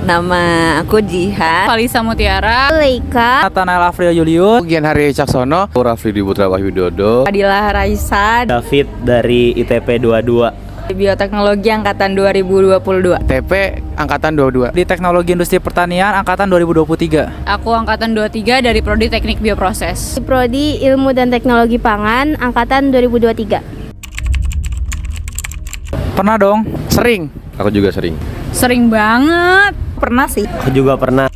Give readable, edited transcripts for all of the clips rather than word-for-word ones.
Nama aku Jihan. Falisa Mutiara, Leika, Nathanael Afrio Julius, Gian Hari Caksono, Rafli Putra Wahyudodo, Adilah Raisa. David dari ITP 22. Bioteknologi angkatan 2022. TP Angkatan 22. di Teknologi Industri Pertanian angkatan 2023. aku angkatan 23 dari Prodi Teknik Bioproses. Prodi Ilmu dan Teknologi Pangan angkatan 2023. Pernah dong? Sering. aku juga sering. Sering banget. Pernah sih. Aku juga pernah.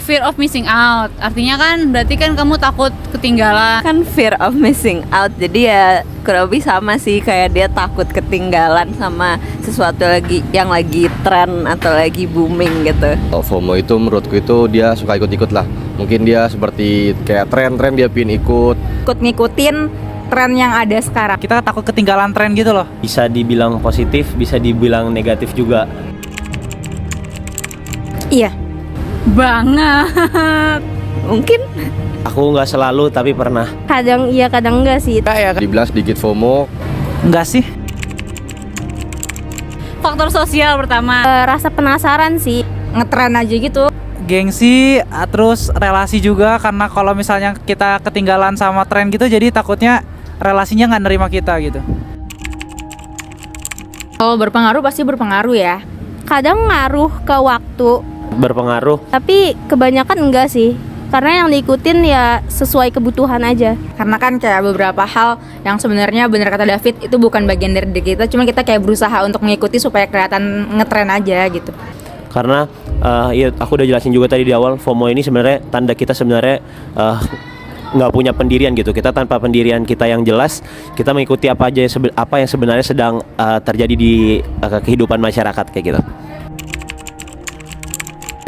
Fear of missing out. Artinya kan berarti kan kamu takut ketinggalan. Kan fear of missing out. Jadi ya kurang lebih sama sih, kayak dia takut ketinggalan sama sesuatu yang lagi tren atau lagi booming gitu. Kalau FOMO itu menurutku itu dia suka ikut-ikut lah. Mungkin dia seperti kayak tren-tren dia pingin ikut. Ikut ngikutin tren yang ada sekarang. Kita takut ketinggalan tren gitu loh. Bisa dibilang positif, bisa dibilang negatif juga. Iya. Banget. Mungkin Aku nggak selalu, tapi pernah. Kadang iya, kadang enggak sih. Dibilang sedikit FOMO, Enggak sih? Faktor sosial pertama. Rasa penasaran sih. ngetren aja gitu. Gengsi, terus relasi juga, karena kalau misalnya kita ketinggalan sama tren gitu, jadi takutnya relasinya nggak nerima kita gitu. Kalau berpengaruh pasti berpengaruh ya. Kadang ngaruh ke waktu, Berpengaruh. tapi kebanyakan enggak sih. Karena yang diikutin ya sesuai kebutuhan aja. Karena kan kayak beberapa hal yang sebenarnya benar kata David itu bukan bagian dari diri kita, cuma kita kayak berusaha untuk mengikuti supaya kelihatan ngetren aja gitu. Karena ya aku udah jelasin juga tadi di awal, FOMO ini sebenarnya tanda kita sebenarnya nggak punya pendirian gitu. Kita tanpa pendirian kita yang jelas, kita mengikuti apa aja apa yang sebenarnya sedang terjadi di kehidupan masyarakat kayak gitu.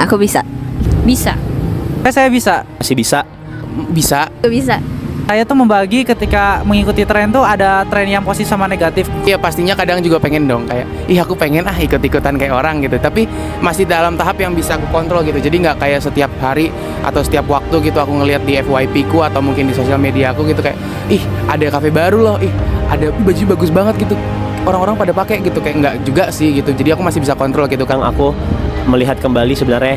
Aku bisa. Bisa. Saya bisa. Masih bisa. Bisa. Bisa. Saya tuh membagi ketika mengikuti tren tuh ada tren yang positif sama negatif. Iya pastinya kadang juga pengen dong kayak, aku pengen ikut-ikutan kayak orang gitu. Tapi masih dalam tahap yang bisa aku kontrol gitu. Jadi nggak kayak setiap hari atau setiap waktu gitu aku ngelihat di FYP ku atau mungkin di sosial media aku gitu kayak, ada kafe baru loh, ada baju bagus banget gitu. Orang-orang pada pakai gitu, kayak nggak juga sih gitu. Jadi aku masih bisa kontrol gitu kan. Aku melihat kembali sebenarnya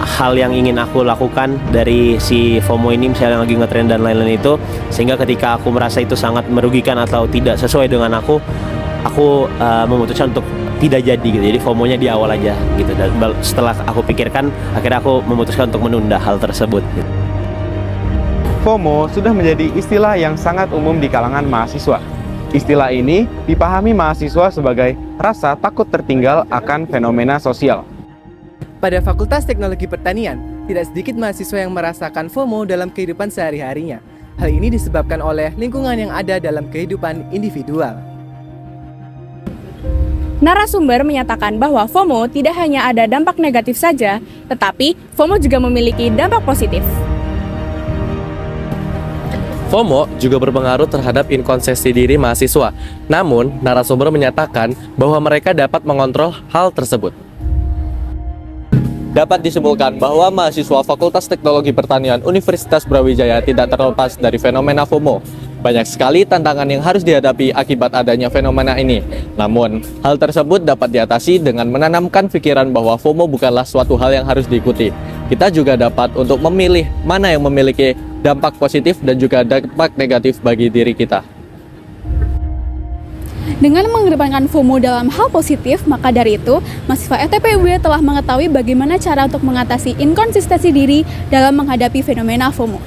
hal yang ingin aku lakukan dari si FOMO ini, misalnya lagi ngetrend dan lain-lain itu, sehingga ketika aku merasa itu sangat merugikan atau tidak sesuai dengan aku memutuskan untuk tidak jadi gitu. Jadi FOMO-nya di awal aja gitu. Dan setelah aku pikirkan, akhirnya aku memutuskan untuk menunda hal tersebut gitu. FOMO sudah menjadi istilah yang sangat umum di kalangan mahasiswa. Istilah ini dipahami mahasiswa sebagai rasa takut tertinggal akan fenomena sosial. Pada Fakultas Teknologi Pertanian, tidak sedikit mahasiswa yang merasakan FOMO dalam kehidupan sehari-harinya. Hal ini disebabkan oleh lingkungan yang ada dalam kehidupan individual. Narasumber menyatakan bahwa FOMO tidak hanya ada dampak negatif saja, tetapi FOMO juga memiliki dampak positif. FOMO juga berpengaruh terhadap inkonsistensi diri mahasiswa. Namun, narasumber menyatakan bahwa mereka dapat mengontrol hal tersebut. Dapat disimpulkan bahwa mahasiswa Fakultas Teknologi Pertanian Universitas Brawijaya tidak terlepas dari fenomena FOMO. Banyak sekali tantangan yang harus dihadapi akibat adanya fenomena ini. Namun, hal tersebut dapat diatasi dengan menanamkan pikiran bahwa FOMO bukanlah suatu hal yang harus diikuti. Kita juga dapat untuk memilih mana yang memiliki dampak positif dan juga dampak negatif bagi diri kita. Dengan mengedepankan FOMO dalam hal positif, maka dari itu, mahasiswa FTP UB telah mengetahui bagaimana cara untuk mengatasi inkonsistensi diri dalam menghadapi fenomena FOMO.